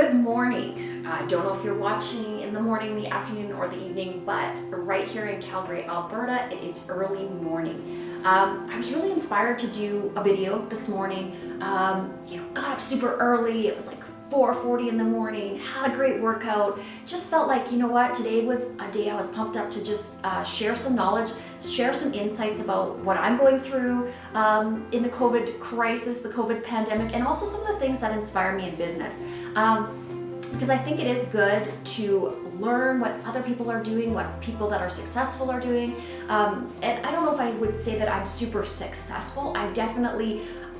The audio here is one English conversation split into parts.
Good morning. I don't know if you're watching in the morning, the afternoon, or the evening, but right here in Calgary, Alberta, it is early morning. I was really inspired to do a video this morning. Got up super early. It was like 4:40 in the morning, had a great workout, just felt like, you know what, today was a day I was pumped up to just share some knowledge, share some insights about what I'm going through in the COVID crisis, the COVID pandemic, and also some of the things that inspire me in business. Because I think it is good to learn what other people are doing, what people that are successful are doing. And I don't know if I would say that I'm super successful.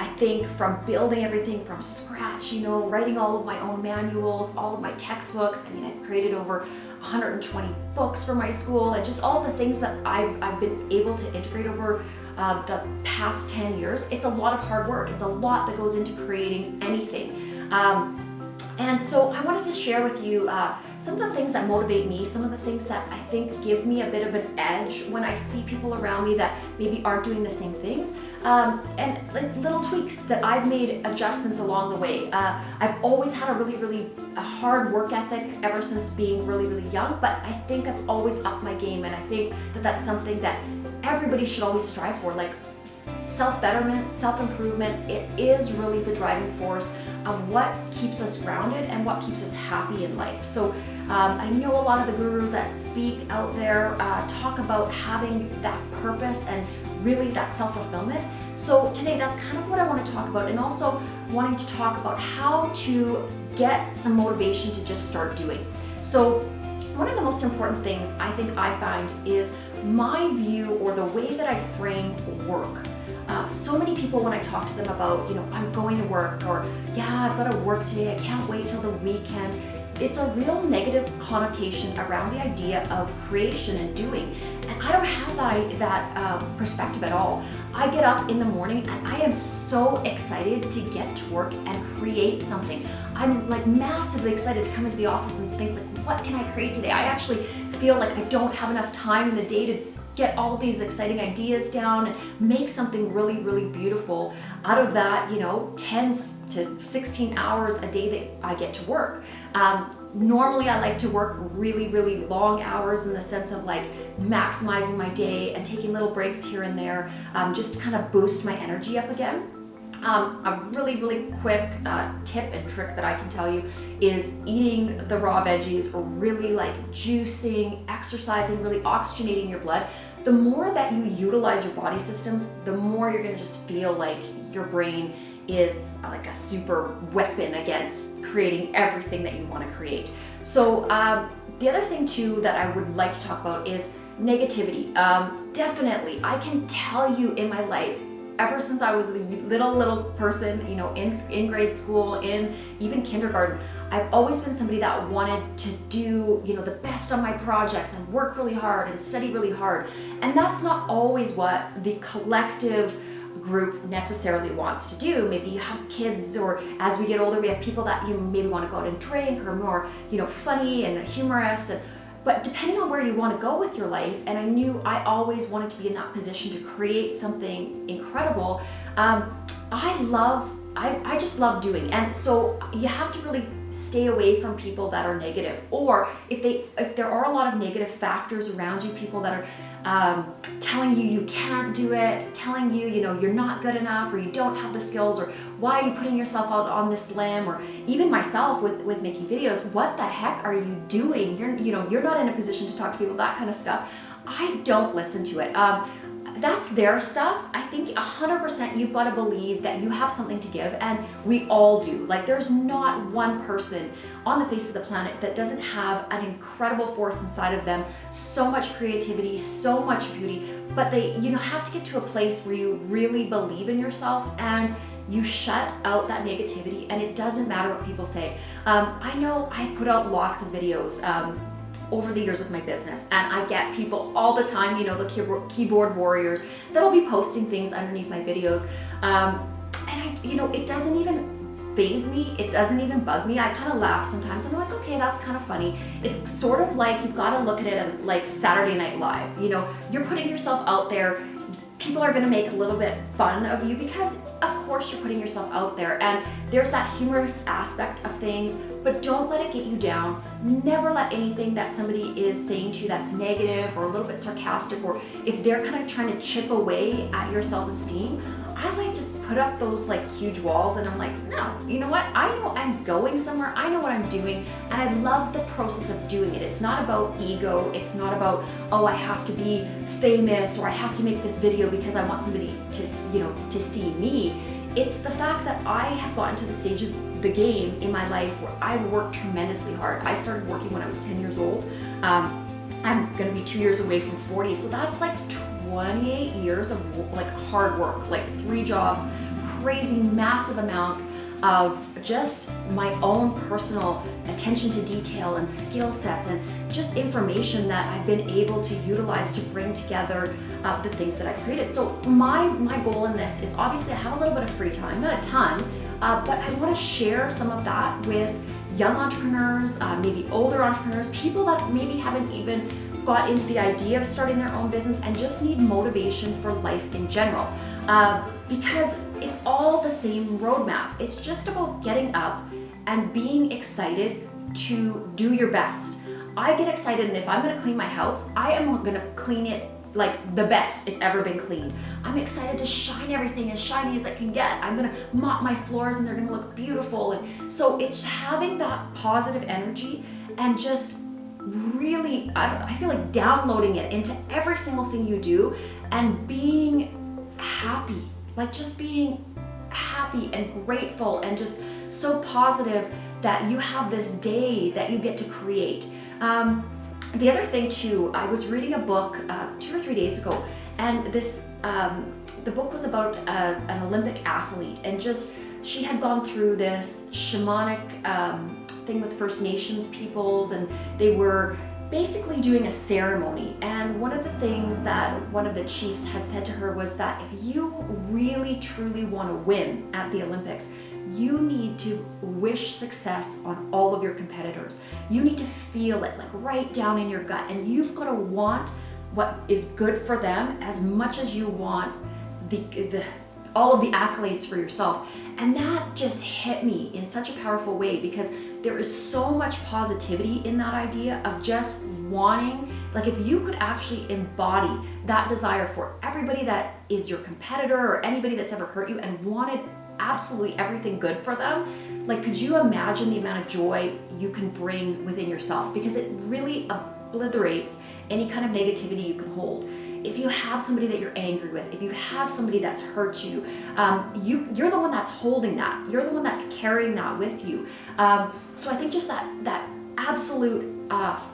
I think from building everything from scratch, writing all of my own manuals, all of my textbooks. I've created over 120 books for my school, and just all the things that I've been able to integrate over the past 10 years. It's a lot of hard work. It's a lot that goes into creating anything. And so I wanted to share with you some of the things that motivate me, some of the things that I think give me a bit of an edge when I see people around me that maybe aren't doing the same things, and like little tweaks that I've made adjustments along the way. I've always had a really hard work ethic ever since being really young, but I think I've always upped my game, and I think that that's something that everybody should always strive for. Like self-betterment, self-improvement, it is really the driving force of what keeps us grounded and what keeps us happy in life. So I know a lot of the gurus that speak out there talk about having that purpose and really that self-fulfillment. So today that's kind of what I want to talk about, and also wanting to talk about how to get some motivation to just start doing. So one of the most important things I think I find is my view, or the way that I frame work. So many people, when I talk to them about, I'm going to work, or yeah, I've got a work day, I can't wait till the weekend, it's a real negative connotation around the idea of creation and doing. And I don't have that perspective at all. I get up in the morning and I am so excited to get to work and create something. I'm like massively excited to come into the office and think, like, what can I create today? I actually feel like I don't have enough time in the day to get all these exciting ideas down and make something really beautiful out of that, 10 to 16 hours a day that I get to work. Normally I like to work really long hours, in the sense of like maximizing my day and taking little breaks here and there, just to kind of boost my energy up again. A really quick tip and trick that I can tell you is eating the raw veggies, or really like juicing, exercising, really oxygenating your blood. The more that you utilize your body systems, the more you're going to just feel like your brain is like a super weapon against creating everything that you want to create. So the other thing too that I would like to talk about is negativity. Definitely, I can tell you in my life, ever since I was a little person, in grade school, in even kindergarten, I've always been somebody that wanted to do, the best on my projects and work really hard and study really hard. And that's not always what the collective group necessarily wants to do. Maybe you have kids, or as we get older, we have people that maybe want to go out and drink, or more, funny and humorous. But depending on where you want to go with your life, and I knew I always wanted to be in that position to create something incredible. I just love doing. And so you have to really stay away from people that are negative, or if there are a lot of negative factors around you, people that are telling you can't do it, telling you, you're not good enough, or you don't have the skills, or why are you putting yourself out on this limb, or even myself with making videos, what the heck are you doing? You're not in a position to talk to people, that kind of stuff. I don't listen to it. That's their stuff. I think 100% you've got to believe that you have something to give, and we all do. Like, there's not one person on the face of the planet that doesn't have an incredible force inside of them, so much creativity, so much beauty, but they have to get to a place where you really believe in yourself and you shut out that negativity, and it doesn't matter what people say. I know I've put out lots of videos over the years with my business, and I get people all the time, the keyboard warriors that'll be posting things underneath my videos, and it doesn't even faze me, it doesn't even bug me. I kind of laugh sometimes. I'm like, okay, that's kind of funny. It's sort of like, you've got to look at it as like Saturday Night Live. You're putting yourself out there. People are going to make a little bit fun of you, because of course, you're putting yourself out there, and there's that humorous aspect of things, but don't let it get you down. Never let anything that somebody is saying to you that's negative or a little bit sarcastic, or if they're kind of trying to chip away at your self-esteem, I like just put up those like huge walls, and I'm like, no, you know what? I know I'm going somewhere. I know what I'm doing, and I love the process of doing it. It's not about ego. It's not about, oh, I have to be famous, or I have to make this video because I want somebody to, to see me. It's the fact that I have gotten to the stage of the game in my life where I've worked tremendously hard. I started working when I was 10 years old. I'm gonna be 2 years away from 40, so that's like 28 years of like hard work, like 3 jobs, crazy massive amounts of just my own personal attention to detail and skill sets, and just information that I've been able to utilize to bring together the things that I've created. So my goal in this is, obviously I have a little bit of free time, not a ton, but I want to share some of that with young entrepreneurs, maybe older entrepreneurs, people that maybe haven't even got into the idea of starting their own business and just need motivation for life in general. Because it's all the same roadmap. It's just about getting up and being excited to do your best. I get excited, and if I'm gonna clean my house, I am gonna clean it like the best it's ever been cleaned. I'm excited to shine everything as shiny as I can get. I'm gonna mop my floors and they're gonna look beautiful. And so it's having that positive energy and just really, I feel like downloading it into every single thing you do, and being happy, like just being happy and grateful and just so positive that you have this day that you get to create. The other thing too, I was reading a book 2 or 3 days ago, and this the book was about an Olympic athlete, and just she had gone through this shamanic thing with First Nations peoples, and they were basically doing a ceremony. And one of the things that one of the chiefs had said to her was that if you really truly want to win at the Olympics, you need to wish success on all of your competitors. You need to feel it like right down in your gut, and you've got to want what is good for them as much as you want all of the accolades for yourself. And that just hit me in such a powerful way, because there is so much positivity in that idea of just wanting, like if you could actually embody that desire for everybody that is your competitor or anybody that's ever hurt you, and wanted absolutely everything good for them, like could you imagine the amount of joy you can bring within yourself? Because it really obliterates any kind of negativity you can hold. If you have somebody that you're angry with, if you have somebody that's hurt you, you're the one that's holding that. You're the one that's carrying that with you. So I think just that absolute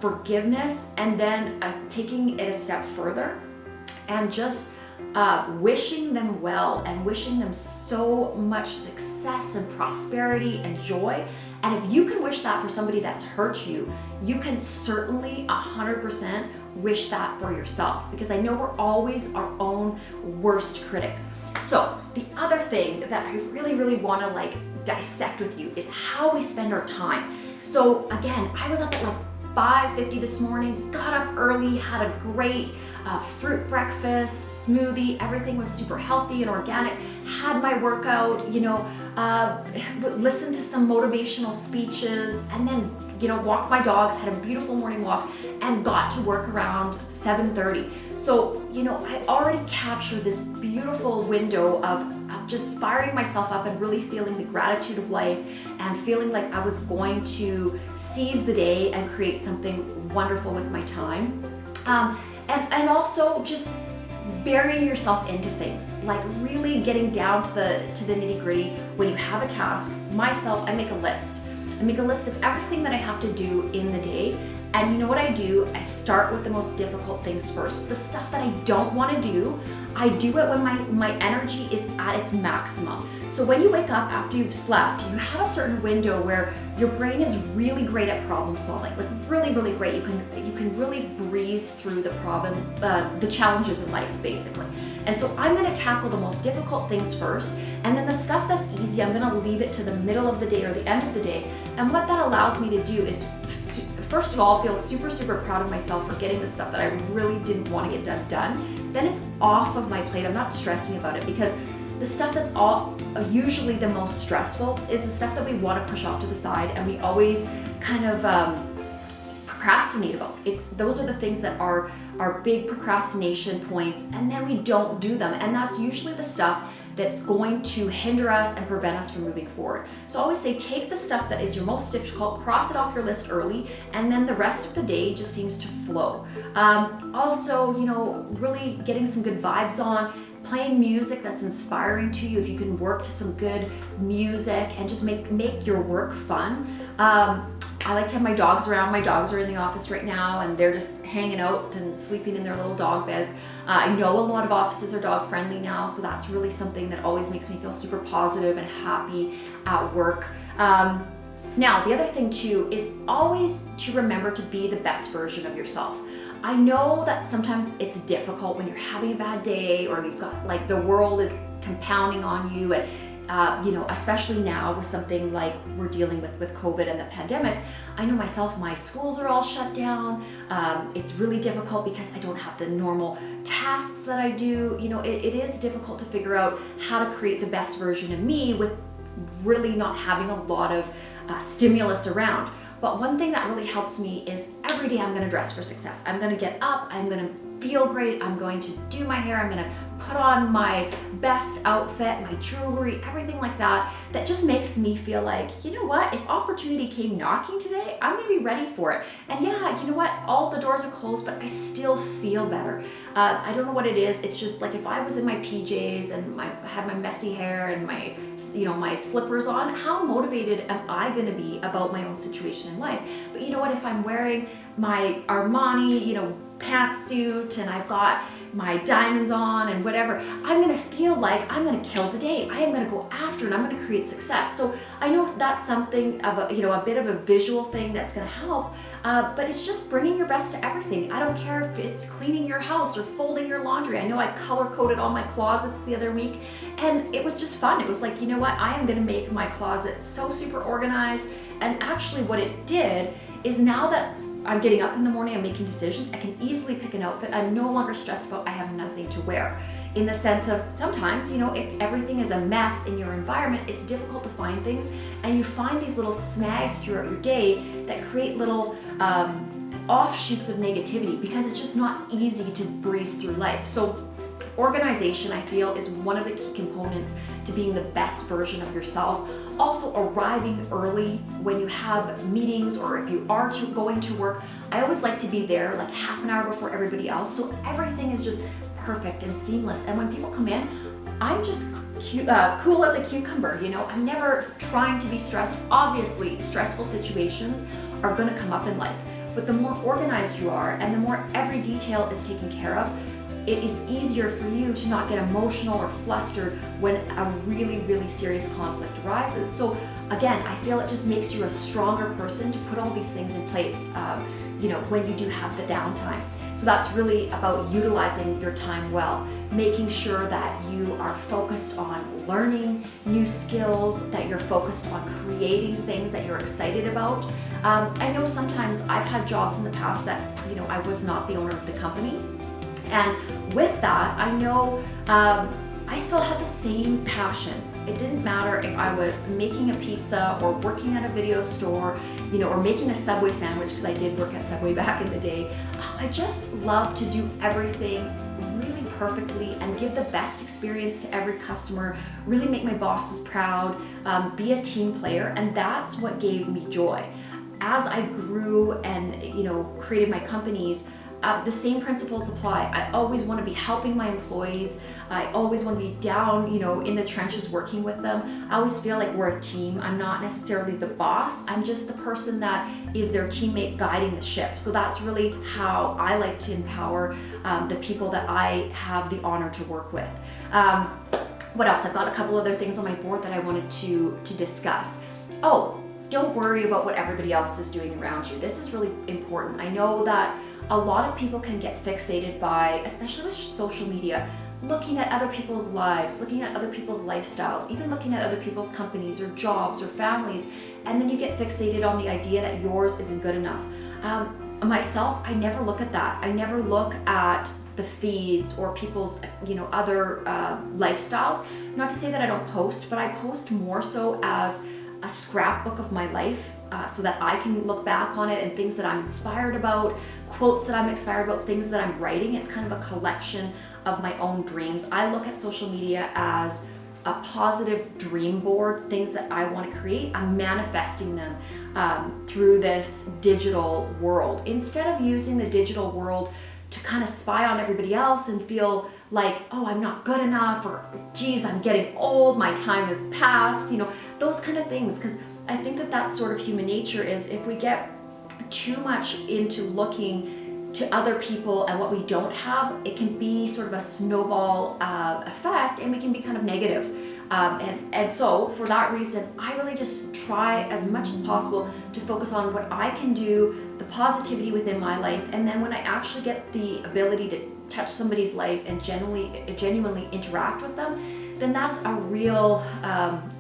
forgiveness, and then taking it a step further and just wishing them well and wishing them so much success and prosperity and joy. And if you can wish that for somebody that's hurt you, you can certainly 100% wish that for yourself, because I know we're always our own worst critics. So the other thing that I really, really want to like dissect with you is how we spend our time. So again, I was up at like 5:50 this morning, got up early, had a great fruit breakfast, smoothie, everything was super healthy and organic, had my workout, listened to some motivational speeches, and then walked my dogs, had a beautiful morning walk, and got to work around 7:30. So, I already captured this beautiful window of just firing myself up and really feeling the gratitude of life, and feeling like I was going to seize the day and create something wonderful with my time. And also just burying yourself into things, like really getting down to the nitty-gritty. When you have a task, I make a list. I make a list of everything that I have to do in the day. And you know what I do? I start with the most difficult things first. The stuff that I don't want to do, I do it when my energy is at its maximum. So when you wake up after you've slept, you have a certain window where your brain is really great at problem solving, like really, really great. You can really breeze through the challenges in life, basically. And so I'm going to tackle the most difficult things first, and then the stuff that's easy, I'm going to leave it to the middle of the day or the end of the day. And what that allows me to do is, first of all, feel super, super proud of myself for getting the stuff that I really didn't want to get done. Then it's off of my plate. I'm not stressing about it, because the stuff that's all usually the most stressful is the stuff that we want to push off to the side, and we always kind of procrastinate about. Those are the things that are our big procrastination points, and then we don't do them, and that's usually the stuff that's going to hinder us and prevent us from moving forward. So I always say, take the stuff that is your most difficult, cross it off your list early, and then the rest of the day just seems to flow. Also, really getting some good vibes on, playing music that's inspiring to you. If you can work to some good music and just make your work fun. I like to have my dogs around. My dogs are in the office right now, and they're just hanging out and sleeping in their little dog beds. I know a lot of offices are dog friendly now, so that's really something that always makes me feel super positive and happy at work. Now, the other thing too is always to remember to be the best version of yourself. I know that sometimes it's difficult when you're having a bad day, or you've got like the world is compounding on you, and especially now with something like we're dealing with COVID and the pandemic. I know myself, my schools are all shut down. It's really difficult because I don't have the normal tasks that I do. It is difficult to figure out how to create the best version of me with really not having a lot of stimulus around. But one thing that really helps me is every day I'm going to dress for success. I'm going to get up, I'm going to feel great, I'm going to do my hair, I'm going to put on my best outfit, my jewelry, everything like that, that just makes me feel like, you know what, if opportunity came knocking today, I'm going to be ready for it. And yeah, you know what, all the doors are closed, but I still feel better. I don't know what it is. It's just like if I was in my PJs and I had my messy hair and my slippers on, how motivated am I going to be about my own situation in life? But you know what, if I'm wearing my Armani, pantsuit, and I've got my diamonds on and whatever, I'm gonna feel like I'm gonna kill the day. I am gonna go after and I'm gonna create success. So I know that's something of a bit of a visual thing that's gonna help, but it's just bringing your best to everything. I don't care if it's cleaning your house or folding your laundry. I know I color coded all my closets the other week, and it was just fun. It was like, you know what, I am gonna make my closet so super organized. And actually what it did is, now that I'm getting up in the morning, I'm making decisions, I can easily pick an outfit. I'm no longer stressed about I have nothing to wear. In the sense of sometimes, if everything is a mess in your environment, it's difficult to find things, and you find these little snags throughout your day that create little offshoots of negativity, because it's just not easy to breeze through life. So organization, I feel, is one of the key components to being the best version of yourself. Also, arriving early when you have meetings, or if you are going to work. I always like to be there like half an hour before everybody else, so everything is just perfect and seamless. And when people come in, I'm just cool as a cucumber. I'm never trying to be stressed. Obviously, stressful situations are going to come up in life, but the more organized you are and the more every detail is taken care of, it is easier for you to not get emotional or flustered when a really, really serious conflict arises. So again, I feel it just makes you a stronger person to put all these things in place, when you do have the downtime. So that's really about utilizing your time well, making sure that you are focused on learning new skills, that you're focused on creating things that you're excited about. I know sometimes I've had jobs in the past that, I was not the owner of the company. And with that, I know I still had the same passion. It didn't matter if I was making a pizza or working at a video store, or making a Subway sandwich, because I did work at Subway back in the day. I just love to do everything really perfectly and give the best experience to every customer, really make my bosses proud, be a team player, and that's what gave me joy. As I grew and, created my companies, the same principles apply. I always want to be helping my employees. I always want to be down, in the trenches working with them. I always feel like we're a team. I'm not necessarily the boss. I'm just the person that is their teammate guiding the ship. So that's really how I like to empower the people that I have the honor to work with. What else? I've got a couple other things on my board that I wanted to discuss. Oh, don't worry about what everybody else is doing around you. This is really important. I know that a lot of people can get fixated by, especially with social media, looking at other people's lives, looking at other people's lifestyles, even looking at other people's companies or jobs or families, and then you get fixated on the idea that yours isn't good enough. Myself, I never look at that. I never look at the feeds or people's, other lifestyles. Not to say that I don't post, but I post more so as a scrapbook of my life, so that I can look back on it and things that I'm inspired about, quotes that I'm inspired about, things that I'm writing. It's kind of a collection of my own dreams. I look at social media as a positive dream board, things that I want to create. I'm manifesting them through this digital world, instead of using the digital world to kind of spy on everybody else and feel like, oh, I'm not good enough, or geez, I'm getting old, my time is past, those kind of things. Because I think that that's sort of human nature, is if we get too much into looking to other people and what we don't have, it can be sort of a snowball effect, and we can be kind of negative. And so for that reason, I really just try as much as possible to focus on what I can do, the positivity within my life, and then when I actually get the ability to touch somebody's life and genuinely interact with them, then that's a real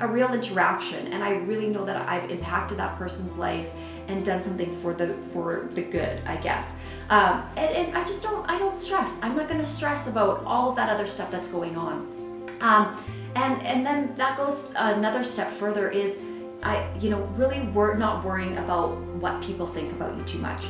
interaction, and I really know that I've impacted that person's life and done something for the good, I guess. And I don't stress. I'm not going to stress about all of that other stuff that's going on. And then that goes another step further, is really not worrying about what people think about you too much.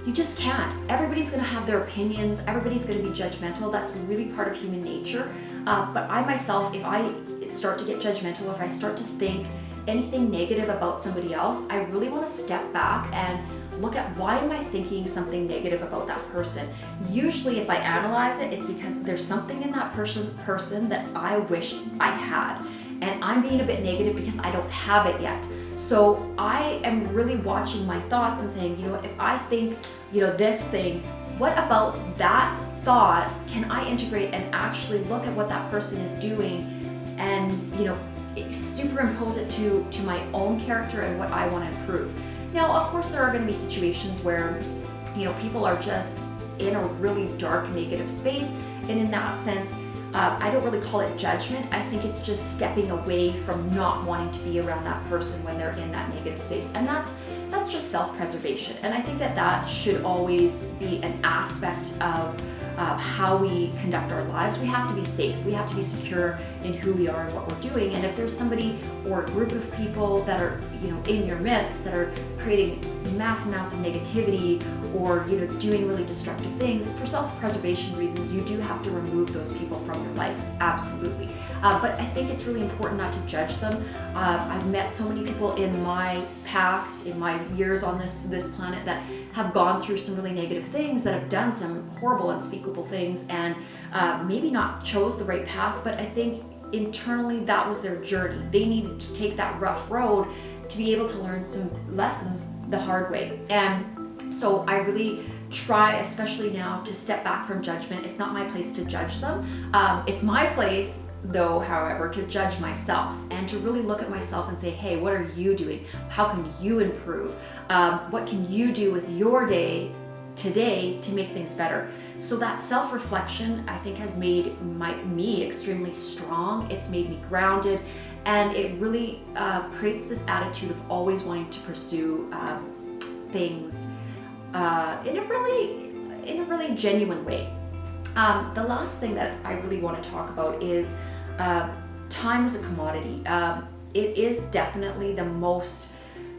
You just can't. Everybody's going to have their opinions. Everybody's going to be judgmental. That's really part of human nature. But I myself, if I start to get judgmental, if I start to think anything negative about somebody else, I really want to step back and look at, why am I thinking something negative about that person? Usually if I analyze it, it's because there's something in that person that I wish I had. And I'm being a bit negative because I don't have it yet. So I am really watching my thoughts and saying, what, if I think, this thing, what about that thought can I integrate and actually look at what that person is doing and, superimpose it to my own character and what I want to improve. Now, of course, there are going to be situations where, people are just in a really dark, negative space. And in that sense, I don't really call it judgment. I think it's just stepping away from not wanting to be around that person when they're in that negative space. And that's just self-preservation. And I think that should always be an aspect of how we conduct our lives. We have to be safe. We have to be secure in who we are and what we're doing. And if there's somebody or a group of people that are, in your midst that are creating mass amounts of negativity or, doing really destructive things, for self-preservation reasons, you do have to remove those people from your life. Absolutely. But I think it's really important not to judge them. I've met so many people in my past, in my years on this planet, that have gone through some really negative things, that have done some horrible, unspeakable things, and maybe not chose the right path, but I think internally that was their journey. They needed to take that rough road to be able to learn some lessons the hard way. And so I really try, especially now, to step back from judgment. It's not my place to judge them. It's my place, though, however, to judge myself and to really look at myself and say, hey, what are you doing? How can you improve? What can you do with your day today to make things better? So that self-reflection, I think, has made me extremely strong. It's made me grounded, and it really creates this attitude of always wanting to pursue things in a really genuine way. The last thing that I really want to talk about is time as a commodity. It is definitely the most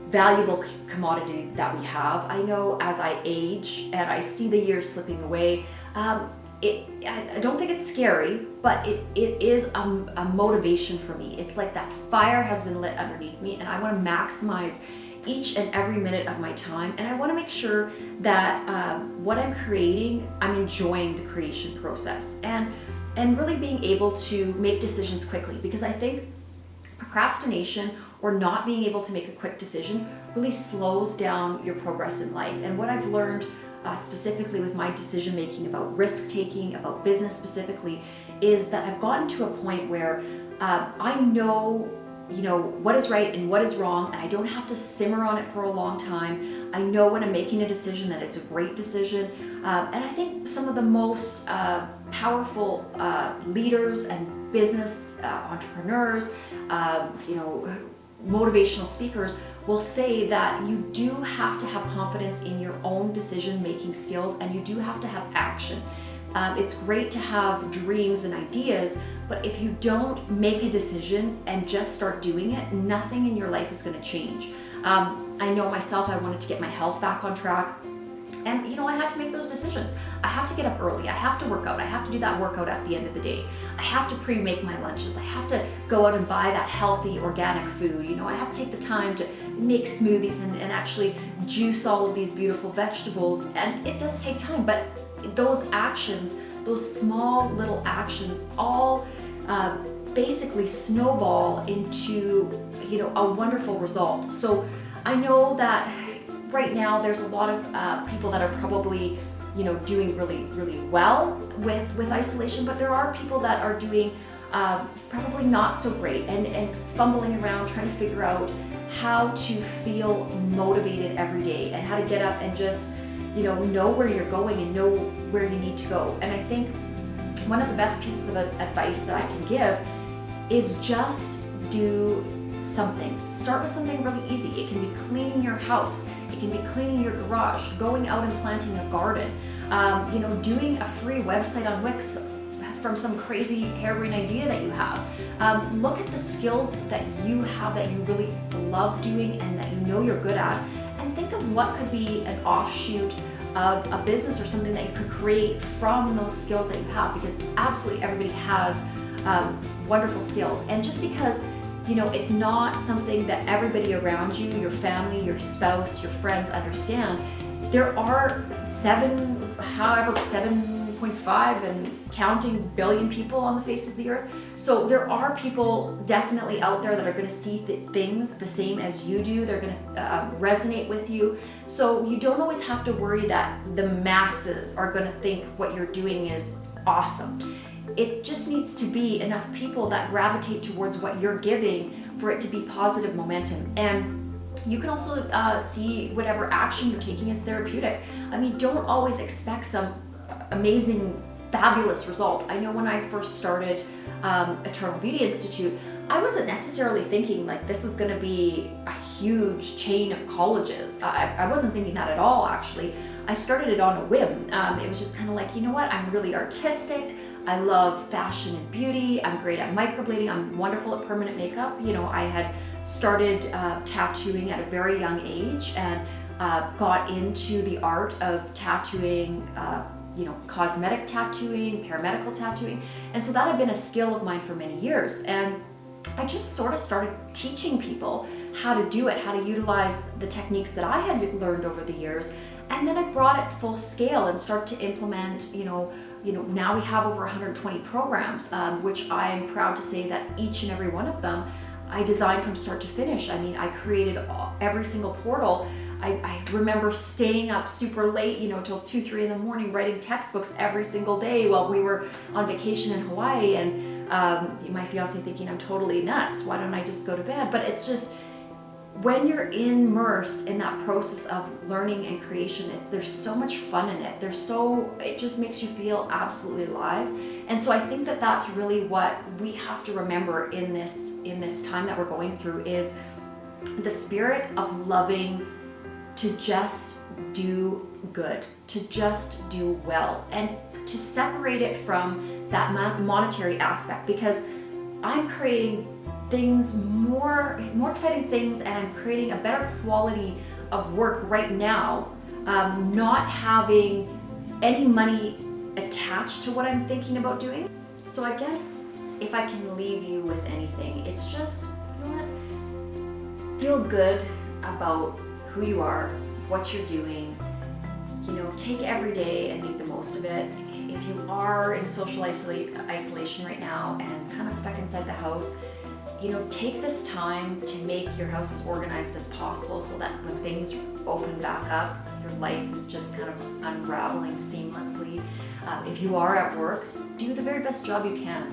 valuable commodity that we have. I know as I age and I see the years slipping away, I don't think it's scary, but it is a motivation for me. It's like that fire has been lit underneath me, and I want to maximize each and every minute of my time, and I want to make sure that what I'm creating, I'm enjoying the creation process, and really being able to make decisions quickly, because I think procrastination or not being able to make a quick decision really slows down your progress in life. And what I've learned specifically with my decision making about risk taking, about business specifically, is that I've gotten to a point where I know what is right and what is wrong, and I don't have to simmer on it for a long time. I know when I'm making a decision that it's a great decision. And I think some of the most powerful leaders and business entrepreneurs, motivational speakers will say that you do have to have confidence in your own decision-making skills, and you do have to have action. It's great to have dreams and ideas, but if you don't make a decision and just start doing it, nothing in your life is going to change. I know myself, I wanted to get my health back on track. And I had to make those decisions. I have to get up early. I have to work out. I have to do that workout at the end of the day. I have to pre-make my lunches. I have to go out and buy that healthy organic food. I have to take the time to make smoothies and actually juice all of these beautiful vegetables. And it does take time, but those actions, those small little actions, all basically snowball into a wonderful result. So I know that right now there's a lot of people that are probably doing really well with isolation, but there are people that are doing probably not so great and fumbling around trying to figure out how to feel motivated every day and how to get up and just know where you're going and know where you need to go. And I think one of the best pieces of advice that I can give is just do something. Start with something really easy. It can be cleaning your house. It can be cleaning your garage, going out and planting a garden, doing a free website on Wix from some crazy harebrained idea that you have. Look at the skills that you have that you really love doing and that you're good at, and think of what could be an offshoot of a business or something that you could create from those skills that you have, because absolutely everybody has wonderful skills. And just because it's not something that everybody around you, your family, your spouse, your friends understand, there are 7.5 and counting billion people on the face of the earth. So there are people definitely out there that are going to see things the same as you do. They're going to resonate with you. So you don't always have to worry that the masses are going to think what you're doing is awesome. It just needs to be enough people that gravitate towards what you're giving for it to be positive momentum. And you can also see whatever action you're taking as therapeutic. I mean, don't always expect some amazing, fabulous result. I know when I first started Eternal Beauty Institute, I wasn't necessarily thinking like this is going to be a huge chain of colleges. I wasn't thinking that at all, actually. I started it on a whim. It was just kind of like, I'm really artistic. I love fashion and beauty. I'm great at microblading. I'm wonderful at permanent makeup. I had started tattooing at a very young age and got into the art of tattooing, cosmetic tattooing, paramedical tattooing. And so that had been a skill of mine for many years. And I just sort of started teaching people how to do it, how to utilize the techniques that I had learned over the years. And then I brought it full scale and started to implement, now we have over 120 programs, which I am proud to say that each and every one of them I designed from start to finish. I mean, I created every single portal. I remember staying up super late, till 2, 3 in the morning, writing textbooks every single day while we were on vacation in Hawaii. And my fiance thinking I'm totally nuts. Why don't I just go to bed? But it's just, when you're immersed in that process of learning and creation, there's so much fun in it. It just makes you feel absolutely alive. And so I think that that's really what we have to remember in this time that we're going through, is the spirit of loving to just do good, to just do well, and to separate it from that monetary aspect, because I'm creating things, more exciting things, and I'm creating a better quality of work right now, not having any money attached to what I'm thinking about doing. So I guess if I can leave you with anything, it's just, feel good about who you are, what you're doing. Take every day and make the most of it. If you are in social isolation right now and kind of stuck inside the house, take this time to make your house as organized as possible, so that when things open back up, your life is just kind of unraveling seamlessly. If you are at work, do the very best job you can.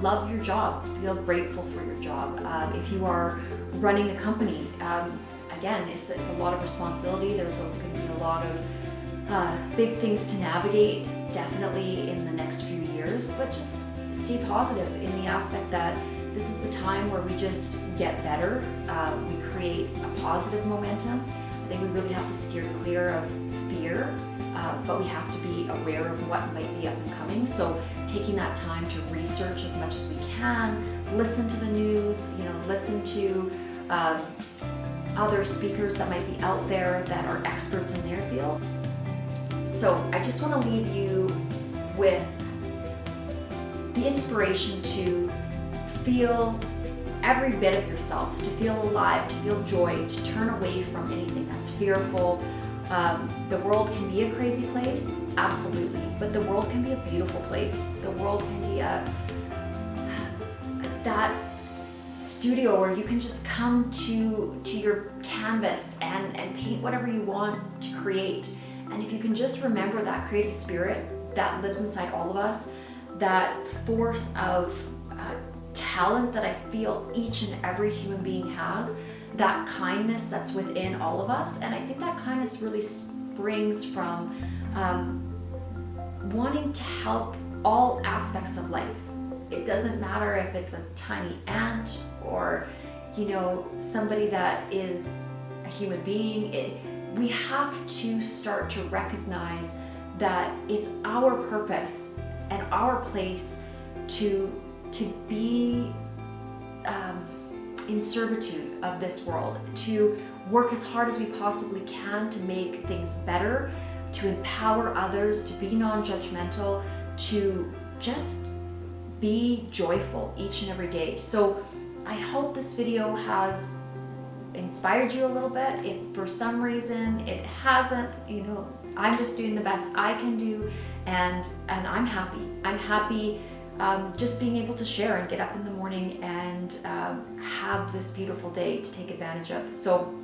Love your job, feel grateful for your job. If you are running a company, again, it's a lot of responsibility. There's going to be a lot of big things to navigate, definitely in the next few years, but just stay positive in the aspect that this is the time where we just get better. We create a positive momentum. I think we really have to steer clear of fear, but we have to be aware of what might be up and coming. So taking that time to research as much as we can, listen to the news, listen to other speakers that might be out there that are experts in their field. So I just want to leave you with the inspiration to feel every bit of yourself, to feel alive, to feel joy, to turn away from anything that's fearful. The world can be a crazy place, absolutely, but the world can be a beautiful place. The world can be that studio where you can just come to your canvas and paint whatever you want to create. And if you can just remember that creative spirit that lives inside all of us, that force of talent that I feel each and every human being has, that kindness that's within all of us. And I think that kindness really springs from wanting to help all aspects of life. It doesn't matter if it's a tiny ant or, somebody that is a human being. We have to start to recognize that it's our purpose and our place to be in servitude of this world, to work as hard as we possibly can to make things better, to empower others, to be non-judgmental, to just be joyful each and every day. So I hope this video has inspired you a little bit. If for some reason it hasn't, I'm just doing the best I can do, and I'm happy. I'm happy just being able to share and get up in the morning and have this beautiful day to take advantage of. So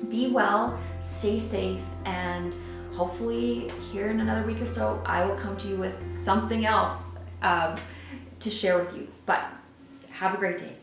be well, stay safe, and hopefully here in another week or so, I will come to you with something else to share with you. But have a great day.